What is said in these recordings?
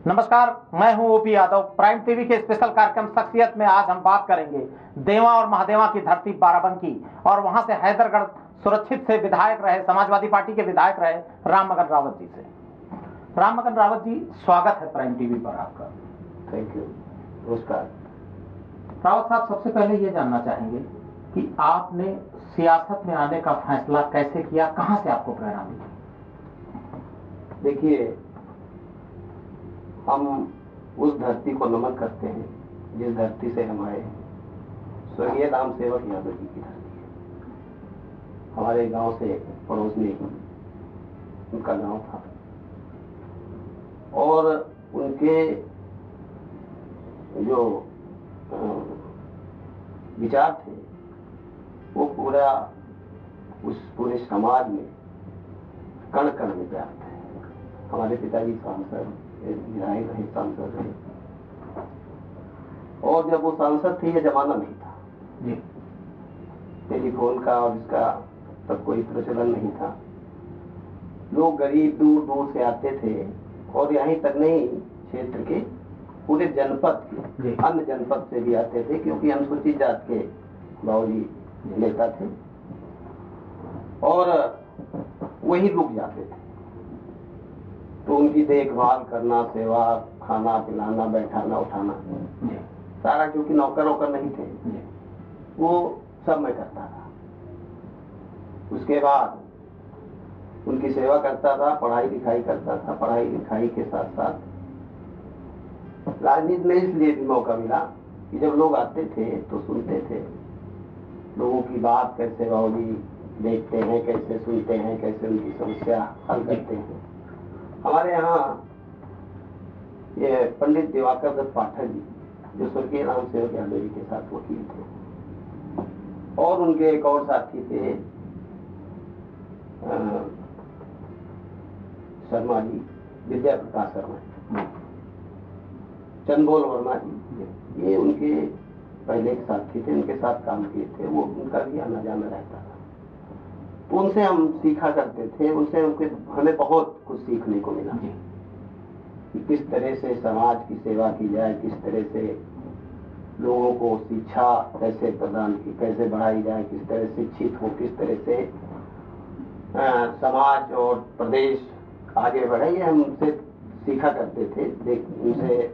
नमस्कार, मैं हूं ओपी यादव। प्राइम टीवी के स्पेशल कार्यक्रम शख्सियत में आज हम बात करेंगे देवा और महादेवा की धरती बाराबंकी और वहां से हैदरगढ़ सुरक्षित से विधायक रहे, समाजवादी पार्टी के विधायक रहे राममगन रावत जी से। राममगन रावत जी, स्वागत है प्राइम टीवी पर आपका। थैंक यू, नमस्कार। रावत साहब, सबसे पहले ये जानना चाहेंगे कि आपने सियासत में आने का फैसला कैसे किया, कहां से आपको प्रेरणा मिली? देखिए, हम उस धरती को नमन करते हैं जिस धरती से हम आए। स्वर्गीय राम सेवक यादव जी की धरती है। हमारे गांव से पड़ोस में ही उनका गांव था और उनके जो विचार थे वो उस पूरे समाज में कण कण में व्याप्त है। हमारे पिताजी सांसद विधायक रहे, सांसद रहे, और जब वो सांसद थे ये जमाना नहीं था टेलीफोन का और इसका तब कोई प्रचलन नहीं था। लोग गरीब दूर दूर से आते थे और यहीं तक नहीं, क्षेत्र के पूरे जनपद के अन्य जनपद से भी आते थे, क्योंकि अनुसूचित जात के बाबूजी नेता थे और वही लोग जाते थे। तो उनकी देखभाल करना, सेवा, खाना पिलाना, बैठाना उठाना सारा, क्योंकि नौकर वोकर नहीं थे, वो सब मैं करता था। उसके बाद उनकी सेवा करता था, पढ़ाई लिखाई करता था। पढ़ाई लिखाई के साथ साथ राजनीति में इसलिए भी मौका मिला कि जब लोग आते थे तो सुनते थे लोगों की बात, कैसे बाबूजी देखते हैं, कैसे सुनते हैं, कैसे उनकी समस्या हल करते हैं। हमारे यहाँ ये पंडित दिवाकर दत्त पाठक जी, जो स्वर्गीय राम सेवक यादव जी के साथ वकील थे, और उनके एक और साथी थे शर्मा जी, विद्या प्रकाश शर्मा, चंदबोल वर्मा जी, ये उनके पहले एक साथी थे, उनके साथ काम किए थे। वो उनका भी आना जाना रहता था। तो उनसे हम सीखा करते थे, उनसे हमें बहुत कुछ सीखने को मिला कि किस तरह से समाज की सेवा की जाए, किस तरह से लोगों को शिक्षा कैसे प्रदान की, कैसे बढ़ाई जाए, किस तरह शिक्षित हो, किस तरह से समाज और प्रदेश आगे बढ़े। ये हम उनसे सीखा करते थे, उनसे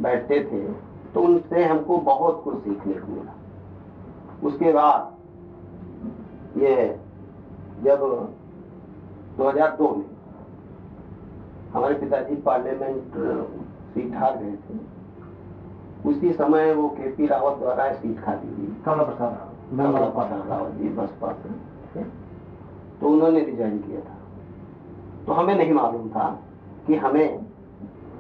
बैठते थे, तो उनसे हमको बहुत कुछ सीखने को मिला। उसके बाद ये जब 2002 में हमारे पिताजी पार्लियामेंट सीट हार गए थे, उसी समय वो केपी रावत द्वारा सीट खाली हुई, कमला प्रसाद रावत जी बसपा से, तो उन्होंने रिजाइन किया था। तो हमें नहीं मालूम था कि हमें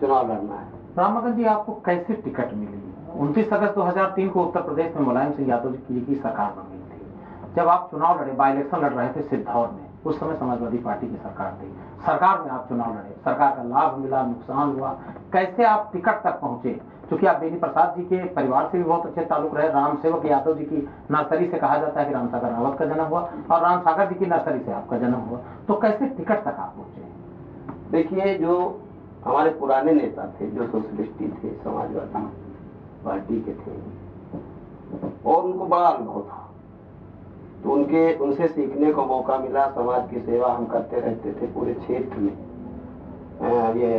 चुनाव लड़ना है। राममगन जी, आपको कैसे टिकट मिली? 29 अगस्त 2003 को उत्तर प्रदेश में मुलायम सिंह यादव जी की सरकार बन गई थी। जब आप चुनाव लड़े, बाई इलेक्शन लड़ रहे थे सिद्धौर में, उस समय समाजवादी पार्टी की सरकार थी। सरकार में आप चुनाव लड़े, सरकार का लाभ मिला, नुकसान हुआ, कैसे आप टिकट तक पहुंचे? क्योंकि आप बेनी प्रसाद जी के परिवार से भी बहुत अच्छे ताल्लुक रहे। राम सेवक यादव जी की नर्सरी से कहा जाता है कि रामसागर रावत का जन्म हुआ और राम सागर जी की नर्सरी से आपका जन्म हुआ, तो कैसे टिकट तक आप पहुंचे? देखिए, जो हमारे पुराने नेता थे, जो सोशलिस्टी थे, समाजवादी पार्टी के थे, और उनको बड़ा अनुभव था, तो उनसे सीखने को मौका मिला। समाज की सेवा हम करते रहते थे पूरे क्षेत्र में, ये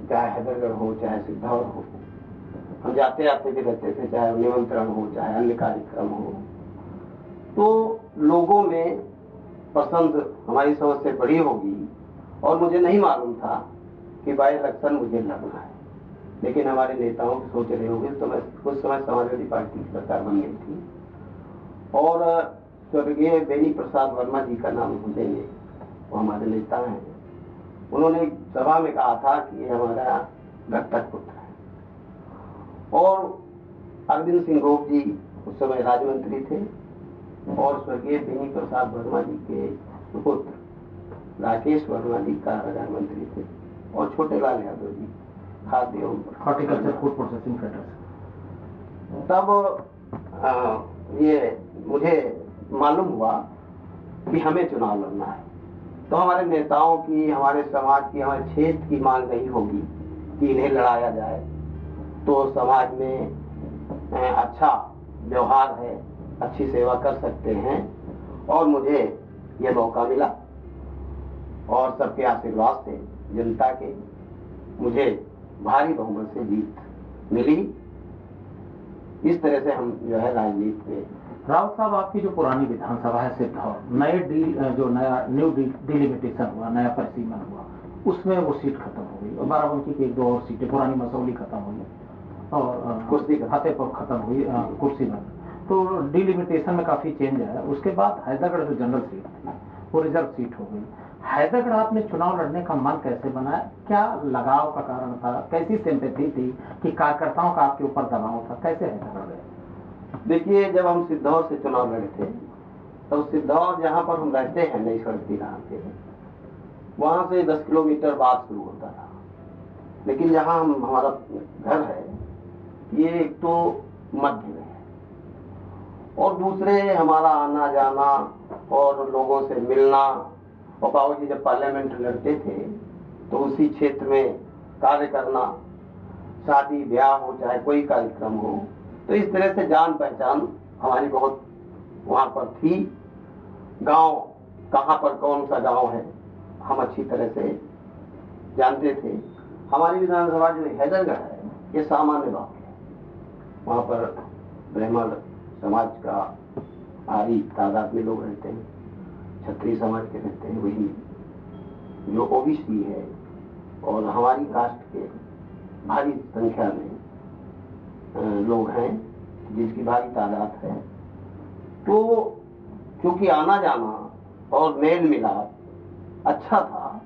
चाहे हैदरगढ़ हो, चाहे सिद्धौर हो, हम जाते आते भी रहते थे, चाहे निमंत्रण हो, चाहे अन्य कार्यक्रम हो। तो लोगों में पसंद हमारी समझ से बड़ी होगी, और मुझे नहीं मालूम था कि बाई इलेक्शन मुझे लड़ना है, लेकिन हमारे नेताओं की सोच रहे होंगे। तो उस समय समाजवादी पार्टी की सरकार बन गई थी, और स्वर्गीय बेनी प्रसाद वर्मा जी का नाम भूलेंगे, वो हमारे नेता हैं। उन्होंने एक सभा में कहा था कि ये हमारा दत्तक पुत्र है, और अरविंद सिंह गोप जी उस समय राज्य मंत्री थे, और स्वर्गीय बेनी प्रसाद वर्मा जी के सुपुत्र राकेश वर्मा जी का राज्य मंत्री थे, और छोटे लाल यादव जी खाद्य एवं हॉर्टिकल्चर फूड प्रोसेसिंग फेडरेशन। तब ये मुझे मालूम हुआ कि हमें चुनाव लड़ना है। तो हमारे नेताओं की, हमारे समाज की, हमारे क्षेत्र की मांग रही होगी कि इन्हें लड़ाया जाए तो समाज में अच्छा व्यवहार है, अच्छी सेवा कर सकते हैं। और मुझे ये मौका मिला और सबके आशीर्वाद से, जनता के, मुझे भारी बहुमत से जीत मिली। इस तरह से हम जो है राजनीति में। राउत साहब, आपकी जो पुरानी विधानसभा है सिद्धौर, जो नया न्यू डिलिमिटेशन हुआ, नया परिसीमन हुआ, उसमें वो सीट खत्म हो गई और बाराबंकी की 1-2 और सीटें, पुरानी मसौली खत्म हुई और कुर्सी फतेहपुर खत्म हुई, कुर्सी बन। तो डिलिमिटेशन में काफी चेंज है। उसके बाद हैदरगढ़ जो जनरल सीट थी वो रिजर्व सीट हो गई। हैदरगढ़ आपने चुनाव लड़ने का मन कैसे बनाया? क्या लगाव का कारण था? कैसी सिंपैथी थी कि कार्यकर्ताओं का आपके ऊपर दबाव था? कैसे हैदरगढ़ गए? देखिए, जब हम सिद्धौर से चुनाव लड़े थे तो सिद्धौर जहाँ पर हम रहते हैं, नई सड़क जहाँ पे, वहां से 10 किलोमीटर बाद शुरू होता था। लेकिन जहाँ हमारा घर है, ये एक तो मध्य में है और दूसरे हमारा आना जाना और लोगों से मिलना। और बाबू जी जब पार्लियामेंट लड़ते थे तो उसी क्षेत्र में कार्य करना, शादी ब्याह हो चाहे कोई कार्यक्रम हो, तो इस तरह से जान पहचान हमारी बहुत वहां पर थी। गांव कहाँ पर कौन सा गांव है हम अच्छी तरह से जानते थे। हमारी विधानसभा जो हैदरगढ़ है, ये सामान्य गांव है। वहां पर ब्राह्मण समाज का भारी तादाद में लोग रहते हैं, क्षत्रिय समाज के रहते हैं, वही जो ओबीसी है और हमारी कास्ट के भारी संख्या में लोग हैं जिसकी भारी तादाद है। तो क्योंकि आना जाना और मेल मिलाप अच्छा था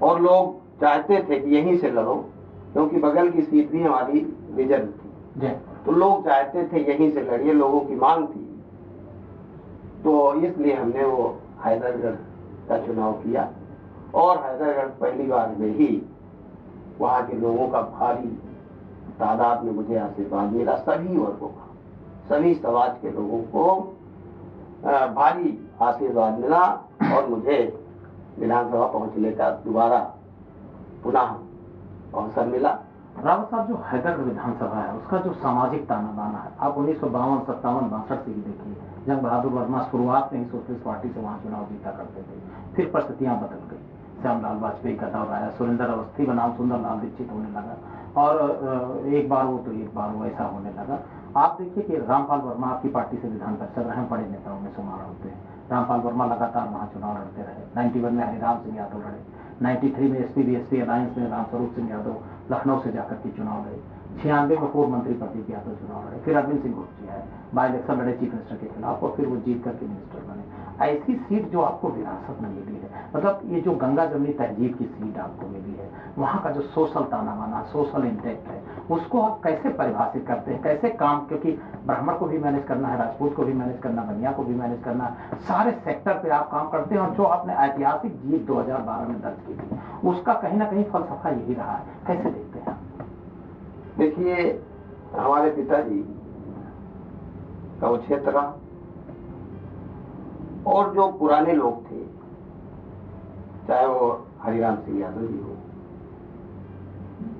और लोग चाहते थे कि यहीं से लड़ो, क्योंकि बगल की सीट भी हमारी रिजर्व थी, तो लोग चाहते थे यहीं से लड़िए, लोगों की मांग थी। तो इसलिए हमने वो हैदरगढ़ का चुनाव किया और हैदरगढ़ पहली बार में ही वहां के लोगों का भारी तादाद में मुझे आशीर्वाद मिला। सभी वर्गों का, सभी समाज के लोगों को भारी आशीर्वाद मिला और मुझे विधानसभा पहुंचने का दोबारा पुनः अवसर मिला। रावत साहब, जो हैदरगढ़ विधानसभा है उसका जो सामाजिक ताना बाना है, आप 1952, 57, 62 से ही देखिए, जंग बहादुर वर्मा शुरुआत में ही सोशलिस्ट पार्टी से वहां चुनाव जीता करते थे, फिर परिस्थितियां बदल गई, श्यामलाल वाजपेयी का दौर आया, सुरेंद्र अवस्थी बनाम सुंदरलाल दीक्षित होने लगा और एक बार वो तो एक बार वो ऐसा होने लगा। आप देखिए कि रामपाल वर्मा आपकी पार्टी से विधान परिषद रहे, बड़े नेताओं में शुमार होते हैं। रामपाल वर्मा लगातार वहां चुनाव लड़ते रहे। 91 में हरिराम सिंह यादव लड़े, 93 में एसपी-बीएसपी अलायंस में रामस्वरूप सिंह यादव लखनऊ से जाकर के चुनाव लड़े, 96 में पूर्व मंत्री प्रदीप यादव चुनाव लड़े, फिर अरविंद सिंह गुप्ता है बाई इलेक्शन लड़े चीफ मिनिस्टर के खिलाफ और फिर वो जीत करके मिनिस्टर बने। ऐसी सीट जो आपको विरासत में मिली है, मतलब ये जो गंगा जमनी तहजीब की सीट आपको मिली है, वहां का जो सोशल ताना बाना, सोशल इंटेक्ट है, उसको आप कैसे परिभाषित करते हैं? कैसे काम, क्योंकि ब्राह्मण को भी मैनेज करना है, राजपूत को भी मैनेज करना, बनिया को भी मैनेज करना है, सारे सेक्टर पे आप काम करते हैं और जो आपने ऐतिहासिक जीत 2012 में दर्ज की थी, उसका कहीं ना कहीं फलसफा यही रहा है। कैसे देखते हैं? देखिए, हमारे पिताजी का वो क्षेत्र रहा और जो पुराने लोग थे, चाहे वो हरिराम सिंह यादव जी हो,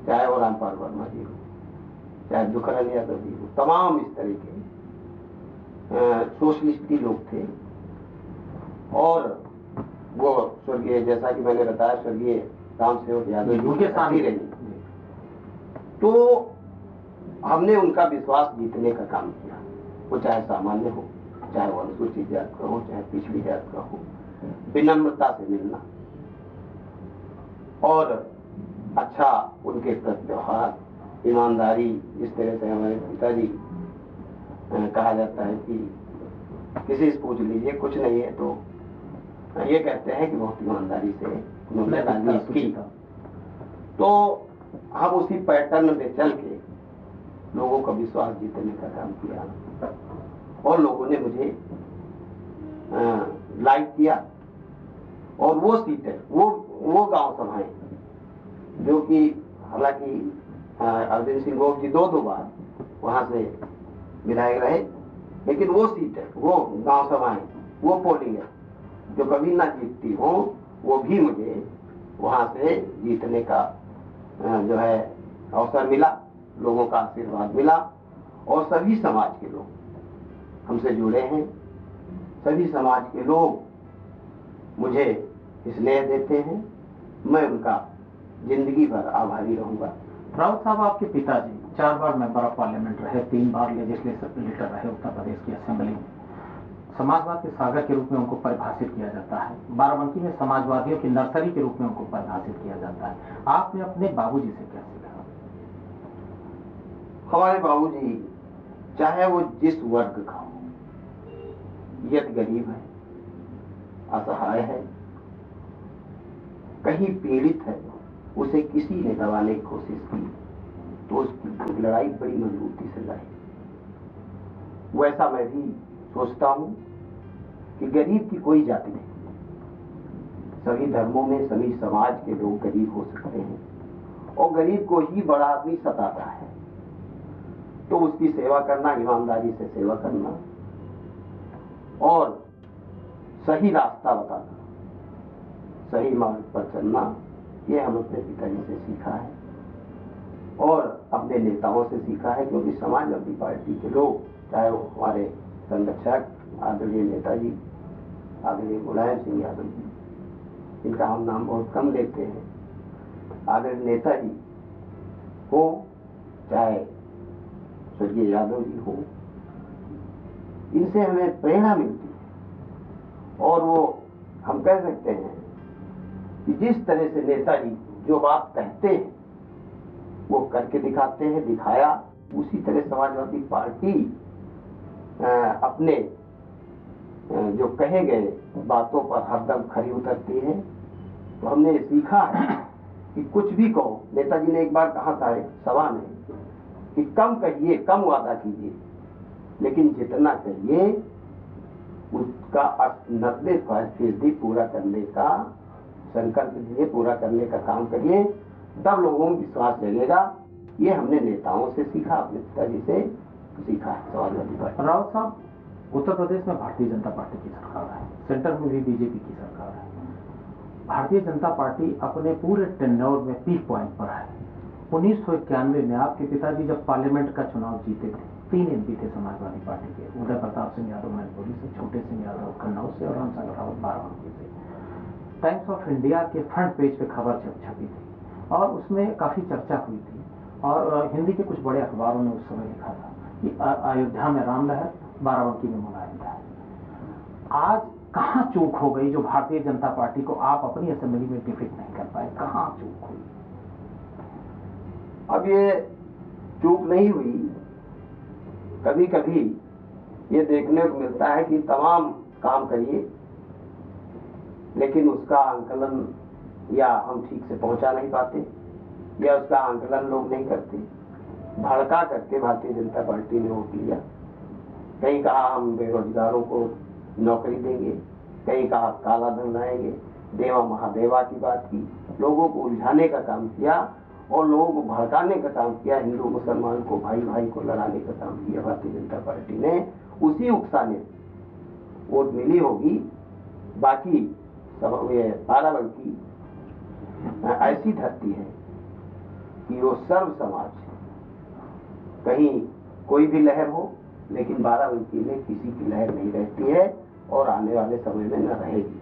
चाहे वो रामपाल वर्मा जी हो, चाहे दुखराम यादव जी हो, तमाम इस तरह के सोशलिस्टी लोग थे। और वो स्वर्गीय, जैसा कि मैंने बताया, स्वर्गीय रामसेवक यादव जी के साथी रही। तो हमने उनका विश्वास जीतने का काम किया, वो चाहे सामान्य हो, चाहे वो अनुसूचित जात का हो, चाहे पिछड़ी जात का हो, विनम्रता से मिलना और अच्छा उनके प्रति व्यवहार, ईमानदारी। जिस तरह से हमारे पिताजी कहा जाता है कि किसी से पूछ लीजिए कुछ नहीं है तो ये कहते हैं कि बहुत ईमानदारी से उन्होंने राजनीति की। तो हम उसी पैटर्न में चल के लोगों का विश्वास जीतने का काम किया और लोगों ने मुझे लाइक किया। और वो सीटें, वो गांव सभाएं जो कि हालांकि अरविंद सिंह गोप जी 2 बार वहां से विधायक रहे, लेकिन वो सीटें, वो गांव सभाएं, वो पोलिंग जो कभी ना जीतती हो, वो भी मुझे वहां से जीतने का जो है अवसर मिला, लोगों का आशीर्वाद मिला और सभी समाज के लोग हमसे जुड़े हैं। सभी समाज के लोग मुझे स्नेह देते हैं, मैं उनका जिंदगी भर आभारी रहूंगा। राउत साहब, आपके पिताजी 4 बार मेंबर ऑफ पार्लियामेंट रहे, 3 बार लेजिस्लेटिव लीडर रहे उत्तर प्रदेश की असेंबली में। समाजवाद के सागर के रूप में उनको परिभाषित किया जाता है। बाराबंकी में समाजवादियों की नर्सरी के रूप में उनको परिभाषित किया जाता है। आपने अपने बाबूजी से क्या सीखा? हमारे बाबूजी चाहे वो जिस वर्ग का हो, यदि गरीब है, असहाय है, कहीं पीड़ित है, उसे किसी ने दबाने की कोशिश की तो उसकी लड़ाई बड़ी मजबूती से लड़ी। वैसा मैं भी सोचता हूं कि गरीब की कोई जाति नहीं, सभी धर्मों में सभी समाज के लोग गरीब हो सकते हैं और गरीब को ही बड़ा आदमी सताता है तो उसकी सेवा करना, ईमानदारी से सेवा करना और सही रास्ता बताना, सही मार्ग पर चलना, ये हम अपने पिताजी से सीखा है और अपने नेताओं से सीखा है। क्योंकि समाजवादी पार्टी के लोग, चाहे वो हमारे संरक्षक आदरणीय नेताजी आदरणीय मुलायम सिंह यादव जी, इनका हम नाम बहुत कम लेते हैं, आदरणीय नेताजी हो, चाहे स्वर्गीय यादव जी हो, इनसे हमें प्रेरणा मिलती है और वो हम कह सकते हैं कि जिस तरह से नेताजी जो बात कहते हैं वो करके दिखाते हैं, दिखाया, उसी तरह समाजवादी पार्टी अपने जो कहे गए बातों पर हरदम खरी उतरती है। तो हमने सीखा है कि कुछ भी कहो, नेताजी ने एक बार कहा था एक सभा में कि कम कहिए, कम वादा कीजिए, लेकिन जितना कहिए उसका 90% पूरा करने का संकल्प लीजिए, पूरा करने का काम करिए, तब लोगों में विश्वास जगेगा। ये हमने नेताओं से सीखा, अपने पिताजी से सीखा है समाजवादी पार्टी। राउत साहब, उत्तर प्रदेश में भारतीय जनता पार्टी की सरकार है, सेंटर में भी बीजेपी की सरकार है। भारतीय जनता पार्टी अपने पूरे टेन्योर में पीक पॉइंट पर है। 1991 में आपके पिताजी जब पार्लियामेंट का चुनाव जीते थे, 3 एमपी थे समाजवादी पार्टी के, उदय प्रताप सिंह यादव मैनपुरी से, छोटे सिंह यादव कन्नौज से और रामचंद्र रावत बाराबंकी से। टाइम्स ऑफ इंडिया के फ्रंट पेज पे खबर छपी थी और उसमें काफी चर्चा हुई थी और हिंदी के कुछ बड़े अखबारों ने उस समय लिखा था कि अयोध्या में राम लहर, बाराबंकी में मुलायम लहर। आज कहां चूक हो गई जो भारतीय जनता पार्टी को आप अपनी असेंबली में डिफीट नहीं कर पाए? कहां चूक हुई? अब ये चूक नहीं हुई, कभी कभी ये देखने को मिलता है कि तमाम काम करिए लेकिन उसका आंकलन या हम ठीक से पहुंचा नहीं पाते या उसका आंकलन लोग नहीं करते। भड़का करके भारतीय जनता पार्टी ने वोट लिया, कहीं कहा हम बेरोजगारों को नौकरी देंगे, कहीं कहा काला धन लाएंगे, देवा महादेवा की बात की, लोगों को उलझाने का काम किया और लोगों को भड़काने का काम किया, हिंदू मुसलमान को, भाई भाई को लड़ाने का काम किया भारतीय जनता पार्टी ने। उसी उकसाने वोट मिली होगी। बाकी बाराबंकी ऐसी धरती है कि वो सर्व समाज है, कहीं कोई भी लहर हो, लेकिन बाराबंकी में किसी की लहर नहीं रहती है और आने वाले समय में न रहेगी।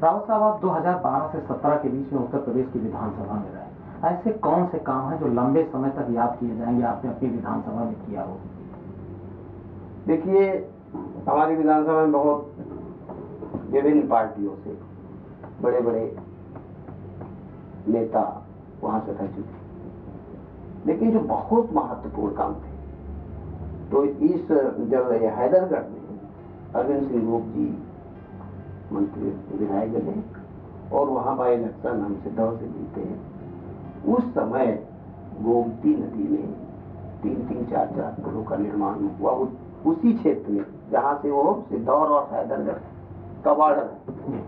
रावत साहब, आप 2012 से 17 के बीच में उत्तर प्रदेश की विधानसभा में रहे। ऐसे कौन से काम हैं जो लंबे समय तक याद किए जाएंगे आपने अपनी विधानसभा में किया हो? देखिए, हमारी विधानसभा में बहुत विभिन्न पार्टियों से बड़े बड़े नेता वहां से रह चुके, लेकिन जो बहुत महत्वपूर्ण काम थे तो इस जब हैदरगढ़ में अरविंद सिंह गोप जी मंत्री विधायक बने और वहां बाई इलेक्शन हम सिद्धौर से जीते, उस समय गोमती नदी में 3-3, 4-4 पुलों का निर्माण हुआ उसी क्षेत्र में जहां से वो सिद्धौर और हैदरगढ़ का बॉर्डर है,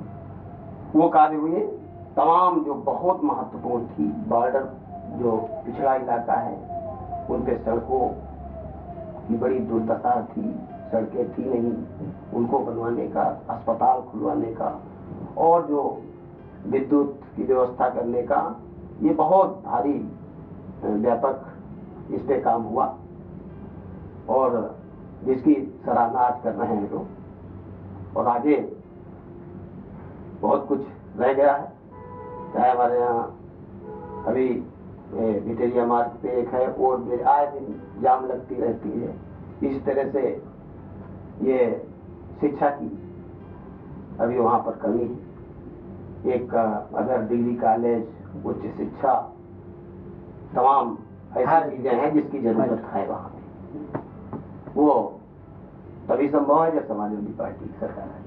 वो कार्य हुए। तमाम जो बहुत महत्वपूर्ण थी बॉर्डर जो पिछड़ा इलाका है उन पे सड़कों की बड़ी दुर्दशा थी, सड़कें थी नहीं, उनको बनवाने का, अस्पताल खुलवाने का और जो विद्युत की व्यवस्था करने का, ये बहुत भारी व्यापक इस पे काम हुआ और जिसकी सराहना आज कर रहे हैं लोग। और आगे बहुत कुछ रह गया है, चाहे हमारे यहाँ अभी भिटेरिया मार्ग पे एक है और आए दिन जाम लगती रहती है। इस तरह से ये शिक्षा की अभी वहाँ पर कमी है। एक अगर डिग्री कॉलेज, उच्च शिक्षा, तमाम ऐसी चीजें हैं जिसकी जरूरत है वहाँ पे, वो तभी संभव है जब समाजवादी पार्टी की सरकार है।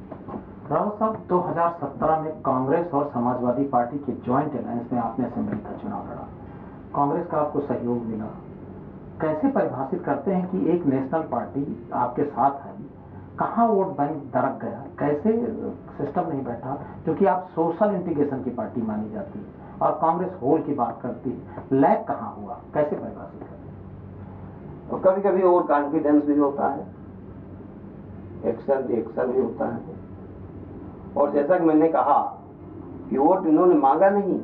रावत साहब, 2017 में कांग्रेस और समाजवादी पार्टी के ज्वाइंट अलायंस में आपने असेंबली का चुनाव लड़ा, कांग्रेस का आपको सहयोग मिला। कैसे परिभाषित करते हैं कि एक नेशनल पार्टी आपके साथ आई, कहाँ वोट बैंक दरक गया, कैसे सिस्टम नहीं बैठा? क्योंकि आप सोशल इंटीग्रेशन की पार्टी मानी जाती है और कांग्रेस होल की बात करती है, लैग कहाँ हुआ, कैसे परिभाषित करते हैं? तो कभी कभी ओवर कॉन्फिडेंस भी होता है, एक्शन रिएक्शन भी होता है। और जैसा कि मैंने कहा कि वोट इन्होंने मांगा नहीं,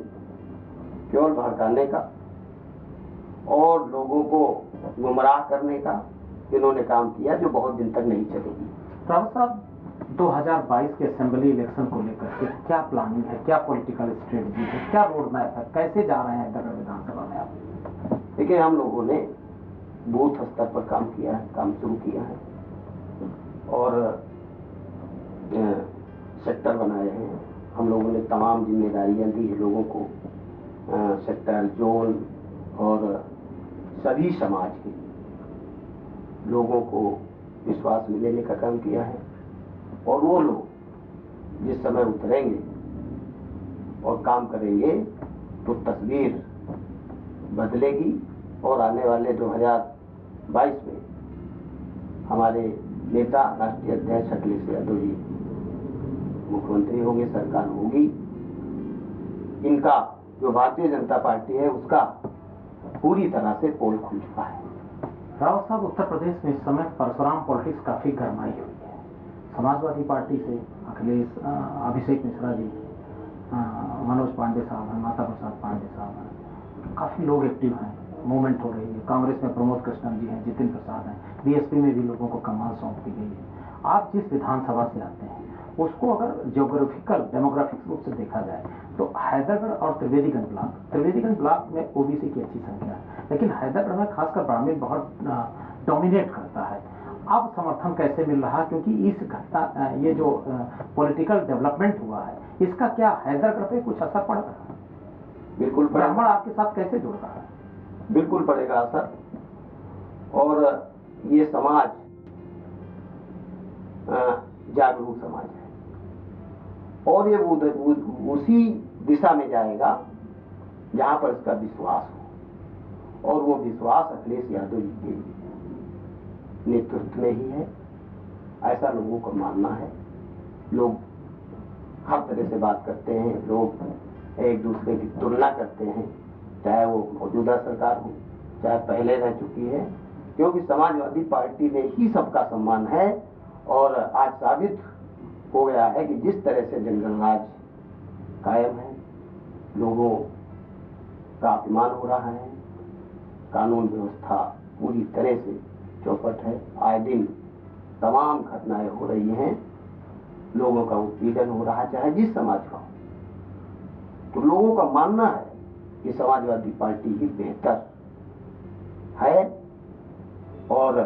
केवल भड़काने का और लोगों को गुमराह करने का इन्होंने काम किया, जो बहुत दिन तक नहीं चलेगी। रावत साहब, 2022 के असेंबली इलेक्शन को लेकर के क्या प्लानिंग है, क्या पॉलिटिकल स्ट्रेटजी है, क्या रोड मैप है, कैसे जा रहे हैं हैदराबाद विधानसभा में आप? देखिए, हम लोगों ने बूथ स्तर पर काम किया है, काम शुरू किया है और सेक्टर बनाए हैं। हम लोगों ने तमाम जिम्मेदारियां दी है लोगों को, सेक्टर, जोन और सभी समाज के लोगों को विश्वास में लेने का काम किया है। और वो लोग जिस समय उतरेंगे और काम करेंगे तो तस्वीर बदलेगी और आने वाले 2022 में हमारे नेता, राष्ट्रीय अध्यक्ष अखिलेश यादव जी मुख्यमंत्री होंगे, सरकार होगी। इनका जो भारतीय जनता पार्टी है उसका पूरी तरह से पोल खुल चुका है। रावत साहब, उत्तर प्रदेश में इस समय परशुराम पॉलिटिक्स काफी गरमाई हुई है। समाजवादी पार्टी से अखिलेश, अभिषेक मिश्रा जी, मनोज पांडे साहब हैं, माता प्रसाद पांडे साहब हैं, काफी लोग एक्टिव हैं, मूवमेंट हो रही है। कांग्रेस में प्रमोद कृष्णन जी हैं, जितिन प्रसाद हैं, बीएसपी में भी लोगों को कमान सौंप दी गई है। आप जिस विधानसभा से आते हैं उसको अगर जियोग्राफिकल डेमोग्राफिक रूप से देखा जाए तो हैदरगढ़ और त्रिवेदीगंज ब्लॉक में ओबीसी की अच्छी संख्या है, लेकिन हैदरगढ़ में खासकर ब्राह्मण बहुत डोमिनेट करता है। अब समर्थन कैसे मिल रहा, क्योंकि इस घटना, ये जो पॉलिटिकल डेवलपमेंट हुआ है, इसका क्या हैदरगढ़ पे कुछ असर पड़ रहा है? बिल्कुल, ब्राह्मण आपके साथ कैसे जुड़ रहा है? बिल्कुल पड़ेगा असर। और ये समाज जागरूक समाज है और ये उसी दिशा में जाएगा जहां पर इसका विश्वास हो, और वो विश्वास अखिलेश यादव जी के नेतृत्व में ही है, ऐसा लोगों को मानना है। लोग हर तरह से बात करते हैं, लोग एक दूसरे की तुलना करते हैं, चाहे वो मौजूदा सरकार हो चाहे पहले रह चुकी है, क्योंकि समाजवादी पार्टी में ही सबका सम्मान है। और आज साबित हो गया है कि जिस तरह से जंगल राज कायम है, लोगों का अपमान हो रहा है, कानून व्यवस्था पूरी तरह से चौपट है, आए दिन तमाम घटनाएं हो रही हैं, लोगों का उत्पीड़न हो रहा है, चाहे जिस समाज का हो। तो लोगों का मानना है कि समाजवादी पार्टी ही बेहतर है और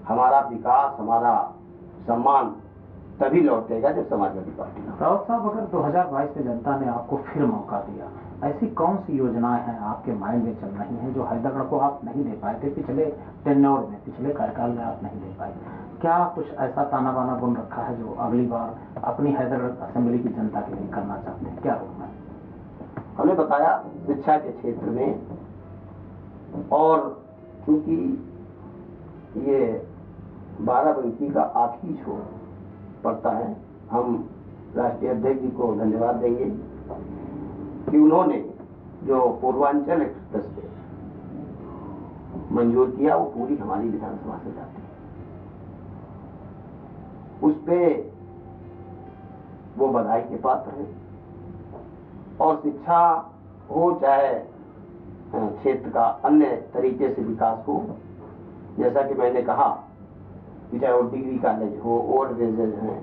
हमारा विकास, हमारा सम्मान तभी लौटेगा जब समाजवादी पार्टी। रावत साहब, अगर 2022 में जनता ने आपको फिर मौका दिया, ऐसी कौन सी योजनाएं हैं आपके माइंड में चल रही हैं जो हैदरगढ़ को आप नहीं दे पाए थे पिछले टेन्योर में, पिछले कार्यकाल में आप नहीं दे पाए? क्या कुछ ऐसा ताना बाना बुन रखा है जो अगली बार अपनी हैदरगढ़ असेंबली की जनता के लिए करना चाहते हैं? क्या रोकना है? हमने बताया शिक्षा के क्षेत्र में, और क्योंकि ये बाराबंकी का आखिरी छोर पड़ता है, हम राष्ट्रीय अध्यक्ष जी को धन्यवाद देंगे कि उन्होंने जो पूर्वांचल एक्सप्रेस वे मंजूर किया वो पूरी हमारी विधानसभा से जाती है। उस पे वो बधाई के पात्र हैं। और शिक्षा हो चाहे क्षेत्र का अन्य तरीके से विकास हो। जैसा कि मैंने कहा कि चाहे वो डिग्री कॉलेज हो, ओवरब्रिजेज हैं,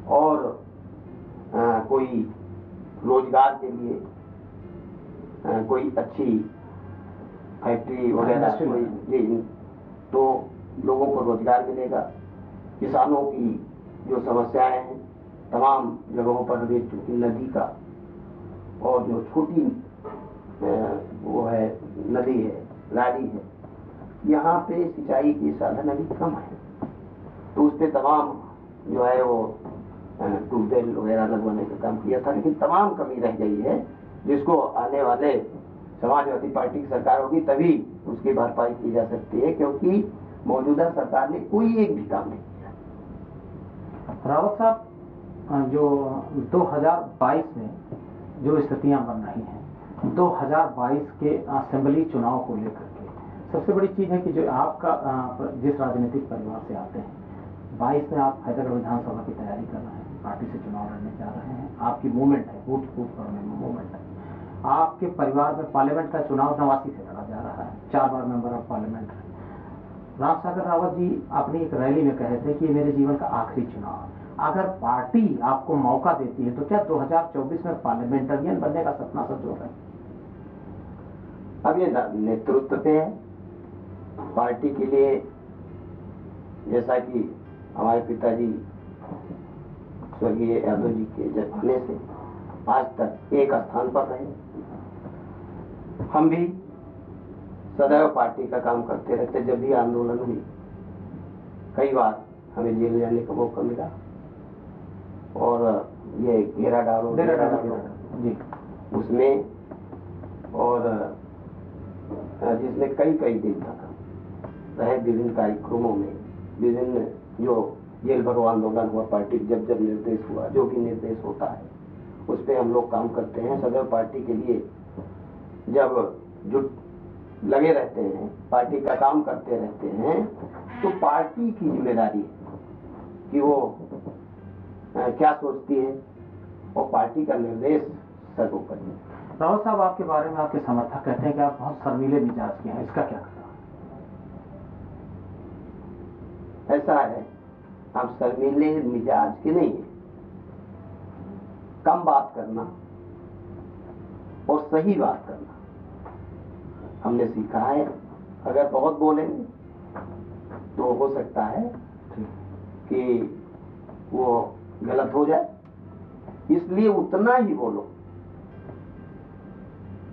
और कोई रोजगार के लिए कोई अच्छी फैक्ट्री वगैरह कोई जी, तो लोगों को रोजगार मिलेगा। किसानों की जो समस्याएं हैं तमाम जगहों पर, चूंकि नदी का और जो छोटी वो है नदी है, नाली है, यहाँ पे सिंचाई की साधन अभी कम है, तो उस पर तमाम जो है वो ट्यूबवेल वगैरह लगवाने का काम किया था, लेकिन तमाम कमी रह गई है, जिसको आने वाले समाजवादी पार्टी की सरकार होगी तभी उसकी भरपाई की जा सकती है, क्योंकि मौजूदा सरकार ने कोई एक भी काम नहीं किया। रावत साहब, जो 2022 में जो स्थितियां बन रही हैं, 2022 के असेंबली चुनाव को लेकर के सबसे बड़ी चीज है कि जो आपका जिस राजनीतिक परिवार से आते हैं, 22 में आप हैदरगढ़ विधानसभा की तैयारी कर रहे हैं, पार्टी से चुनाव लड़ने जा रहे हैं, आपकी मूवमेंट है, बूथ बूथ पर मूवमेंट है। आपके परिवार में पार्लियामेंट का चुनाव 89 से लड़ा जा रहा है, 4 बार मेंबर ऑफ पार्लियामेंट है। रामसागर रावत जी अपनी एक रैली में कहे थे कि ये मेरे जीवन का आखिरी चुनाव है। अगर पार्टी आपको मौका देती है तो क्या 2024 में पार्लियामेंटेरियन बनने का सपना सच हो रहा है? अब ये नेतृत्व पे है। पार्टी के लिए, जैसा कि हमारे पिताजी स्वर्गीय यादव जी के जमाने से आज तक एक स्थान पर रहे, हम भी सदैव पार्टी का काम करते रहते। जब भी आंदोलन हुई, कई बार हमें जेल जाने का मौका मिला, और ये घेरा डालो जी उसमें, और जिसमें कई दिन तक रहे, विभिन्न कार्यक्रमों में, विभिन्न जो जेल भरो आंदोलन हुआ, पार्टी जब निर्देश हुआ, जो भी निर्देश होता है उस पर हम लोग काम करते हैं। सदैव पार्टी के लिए जब जुट लगे रहते हैं, पार्टी का काम करते रहते हैं, तो पार्टी की जिम्मेदारी है कि वो क्या सोचती है, और पार्टी का निर्देश सर्वोपरि है। रावत साहब, आपके बारे में आपके समर्थक कहते हैं कि आप बहुत शर्मीले मिजाज के हैं, इसका क्या कहना है? ऐसा है, आप शर्मीले मिजाज के नहीं है। कम बात करना और सही बात करना हमने सीखा है। अगर बहुत बोलेंगे तो हो सकता है कि वो गलत हो जाए, इसलिए उतना ही बोलो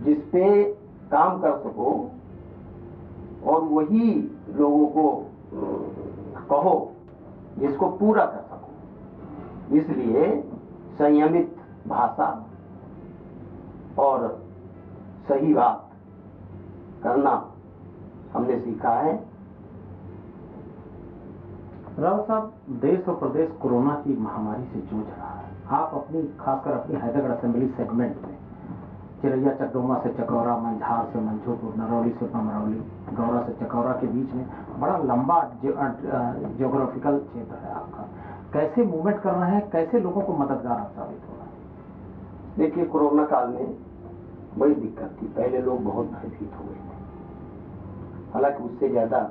जिस पे काम कर सको, और वही लोगों को कहो जिसको पूरा कर सको। इसलिए संयमित भाषा और सही बात करना हमने सीखा है। रावत साहब, देश और प्रदेश कोरोना की महामारी से जूझ रहा है। आप खासकर अपनी हैदरगढ़ असेंबली सेगमेंट में चिरैया चकडोमा से चकौरा, मंझार से मंझोपुर, नरौली से बमरौली, गौरा से चकौरा के बीच में बड़ा लंबा ज्योग्राफिकल क्षेत्र है आपका। कैसे मूवमेंट कर रहे हैं, कैसे लोगों को मददगार साबित हो रहा है? देखिए, कोरोना काल में बड़ी दिक्कत थी। पहले लोग बहुत भयभीत हो गए थे, हालांकि उससे ज्यादा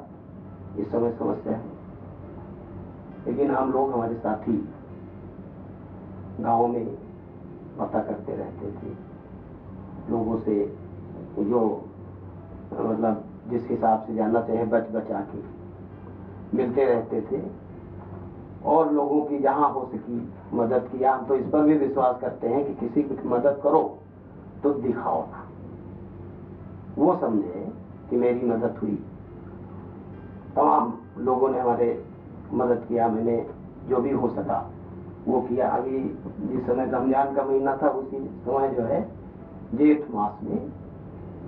इस समय समस्या है। लेकिन हम लोग, हमारे साथी गांव में पता करते रहते थे, लोगों से जो मतलब जिस हिसाब से जाना चाहे बचा के मिलते रहते थे, और लोगों की जहां हो सकी मदद किया। हम तो इस पर भी विश्वास करते हैं कि किसी की मदद करो तो दिखाओ ना, वो समझे कि मेरी मदद हुई। तमाम लोगों ने हमारे मदद किया, मैंने जो भी हो सका वो किया। अभी जिस समय रमजान का महीना था, उसी समय जो है जेठ मास में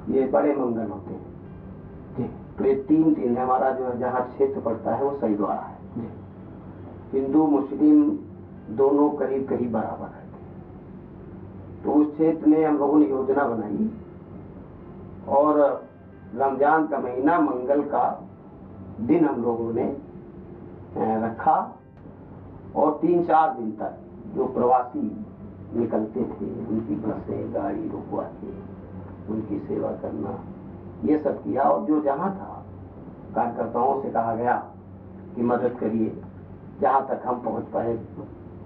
ये बड़े मंगल होते हैं, तो ये 3 दिन हमारा जो है जहाँ क्षेत्र पड़ता है वो सईद्वारा है। हिंदू मुस्लिम दोनों करीब करीब बराबर रहते हैं। तो उस क्षेत्र में हम लोगों ने योजना बनाई, और रमजान का महीना मंगल का दिन हम लोगों ने रखा, और 3-4 दिन तक जो प्रवासी निकलते थे उनकी बसें गाड़ी रुकवा के उनकी सेवा करना, ये सब किया। और जो जहाँ था कार्यकर्ताओं से कहा गया कि मदद करिए, जहाँ तक हम पहुँच पाए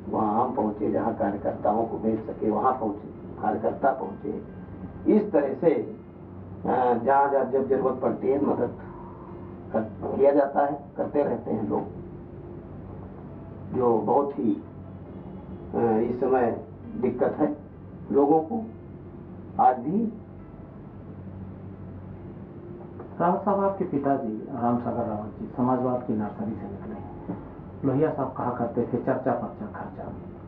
वहाँ हम पहुँचे, जहाँ कार्यकर्ताओं को भेज सके वहाँ पहुँचे, कार्यकर्ता पहुँचे। इस तरह से जहाँ जहाँ जब जरूरत पड़ती है मदद किया जाता है, करते रहते हैं लोग, जो बहुत ही इस समय दिक्कत है लोगों को आज भी। रावत साहब, आपके पिताजी रामसागर रावत जी समाजवाद की नर्सरी से निकले हैं। लोहिया साहब कहा करते थे चर्चा पर्चा खर्चा।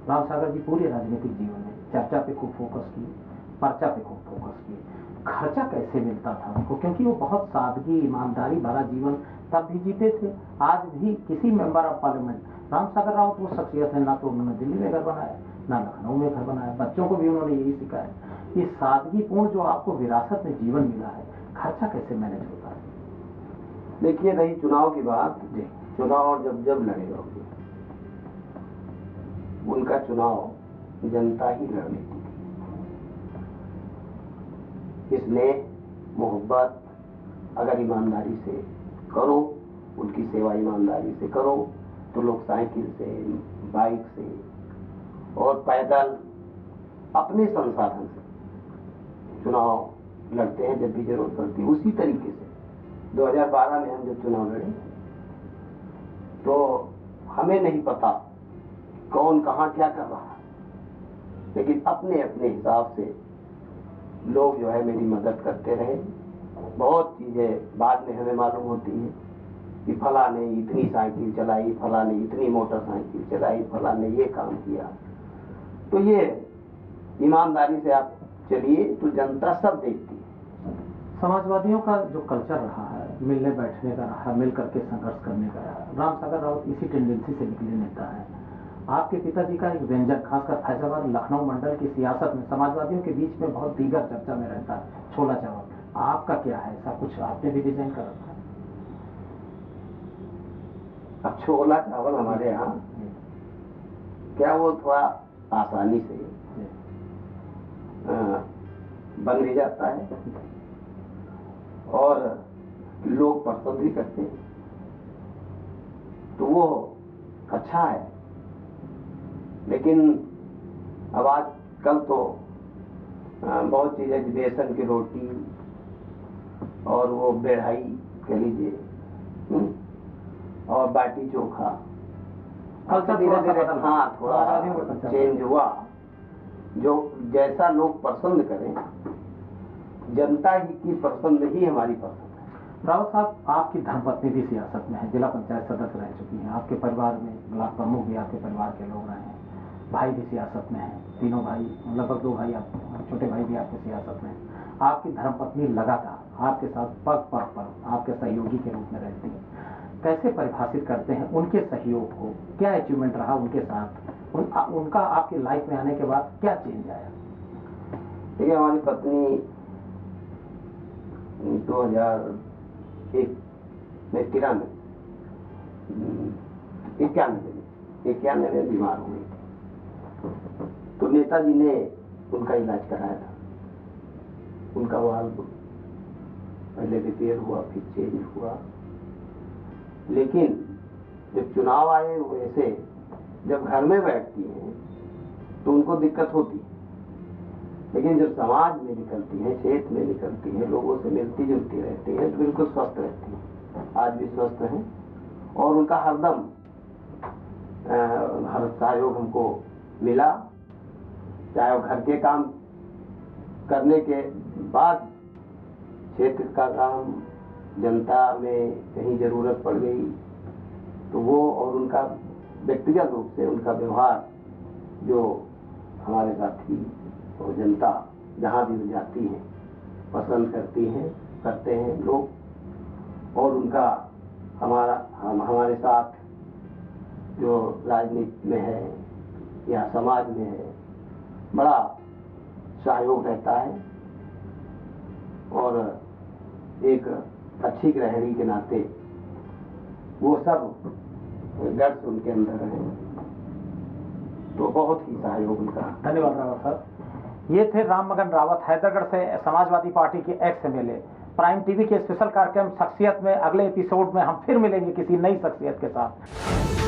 रामसागर जी पूरे राजनीतिक जीवन में चर्चा पे खूब फोकस किए, पर्चा पे खूब फोकस किए। खर्चा कैसे मिलता था उनको, क्योंकि वो बहुत सादगी ईमानदारी भरा जीवन तब भी जीते थे, आज भी। किसी member of parliament Ramsagar Rawat वो शख्सियत है, ना तो उन्होंने दिल्ली में घर बनाया, ना लखनऊ में घर बनाया, बच्चों को भी उन्होंने यही सिखाया। ये सादगीपूर्ण जो आपको विरासत में जीवन मिला है, खर्चा कैसे मैनेज होता है? देखिए, रही चुनाव की बात, चुनाव जब जब लड़ेगा उनका चुनाव जनता ही लड़ लेती थी। इसलिए मोहब्बत अगर ईमानदारी से करो, उनकी सेवा ईमानदारी से करो, तो लोग साइकिल से, बाइक से और पैदल अपने संसाधन से चुनाव लड़ते हैं जब भी जरूरत पड़ती है। उसी तरीके से 2012 में हम जब चुनाव लड़े तो हमें नहीं पता कौन कहाँ क्या कर रहा है, लेकिन अपने अपने हिसाब से लोग जो है मेरी मदद करते रहे। बहुत चीजें बाद में हमें मालूम होती है कि फला ने इतनी साइकिल चलाई, फला ने इतनी मोटरसाइकिल चलाई, फला ने ये काम किया। तो ये ईमानदारी से आप चलिए तो जनता सब देखती है। समाजवादियों का जो कल्चर रहा है, मिलने बैठने का रहा, मिल करके संघर्ष करने का रहा, रामसागर रावत इसी टेंडेंसी से निकले नेता है। आपके पिताजी का एक व्यंजन खासकर फैजाबाद लखनऊ मंडल की सियासत में समाजवादियों के बीच में बहुत दीगर चर्चा में रहता है, छोला चावल। आपका क्या है, ऐसा कुछ आपने भी डिजाइन कर रखा है? अब छोला चावल हमारे यहाँ क्या वो थोड़ा आसानी से बन भी जाता है और लोग पसंद भी करते हैं, तो वो अच्छा है। लेकिन अब आज कल तो बहुत चीजें, बेसन की रोटी और वो बेढ़ाई कह लीजिए और बाटी चोखा, धीरे धीरे हाँ थोड़ा चेंज हुआ। जो जैसा लोग पसंद करें, जनता ही की पसंद ही हमारी पसंद है। रावत साहब, आपकी धर्मपत्नी भी सियासत में है, जिला पंचायत सदस्य रह चुकी हैं, आपके परिवार में ब्लॉक प्रमुख भी आपके परिवार के लोग रहे हैं, भाई भी सियासत में है, तीनों भाई, लगभग 2 भाई, आप छोटे भाई भी आपके सियासत में हैं। आपकी धर्मपत्नी लगातार आपके साथ पग पग पर आपके सहयोगी के रूप में रहती है। कैसे परिभाषित करते हैं उनके सहयोग को? क्या अचीवमेंट रहा उनके साथ? उनका आपकी लाइफ में आने के बाद क्या चेंज आया? देखिए, हमारी पत्नी 2001 में 91 में बीमार हो गई, तो नेताजी ने उनका इलाज कराया था। उनका वाल्व पहले रिपेयर हुआ, फिर चेंज हुआ। लेकिन जब चुनाव आए, वैसे जब घर में बैठती हैं तो उनको दिक्कत होती है, लेकिन जब समाज में निकलती है, क्षेत्र में निकलती है, लोगों से मिलती जुलती रहती है, तो बिल्कुल स्वस्थ रहती है। आज भी स्वस्थ है और उनका हरदम हर सहयोग हमको मिला, चाहे वो घर के काम करने के बाद क्षेत्र का काम, जनता में कहीं जरूरत पड़ गई तो वो, और उनका व्यक्तिगत रूप से उनका व्यवहार जो हमारे साथी और जनता जहाँ भी जाती है पसंद करती हैं, करते हैं लोग। और उनका हमारे साथ जो राजनीति में है या समाज में है, बड़ा सहयोग रहता है और एक अच्छी गृहिणी के नाते वो सब गट्स उनके अंदर है, तो बहुत ही सहयोग उनका। धन्यवाद रावत साहब। ये थे राममगन रावत, हैदरगढ़ से समाजवादी पार्टी के एक्स एमएलए। प्राइम टीवी के स्पेशल कार्यक्रम शख्सियत में अगले एपिसोड में हम फिर मिलेंगे किसी नई शख्सियत के साथ।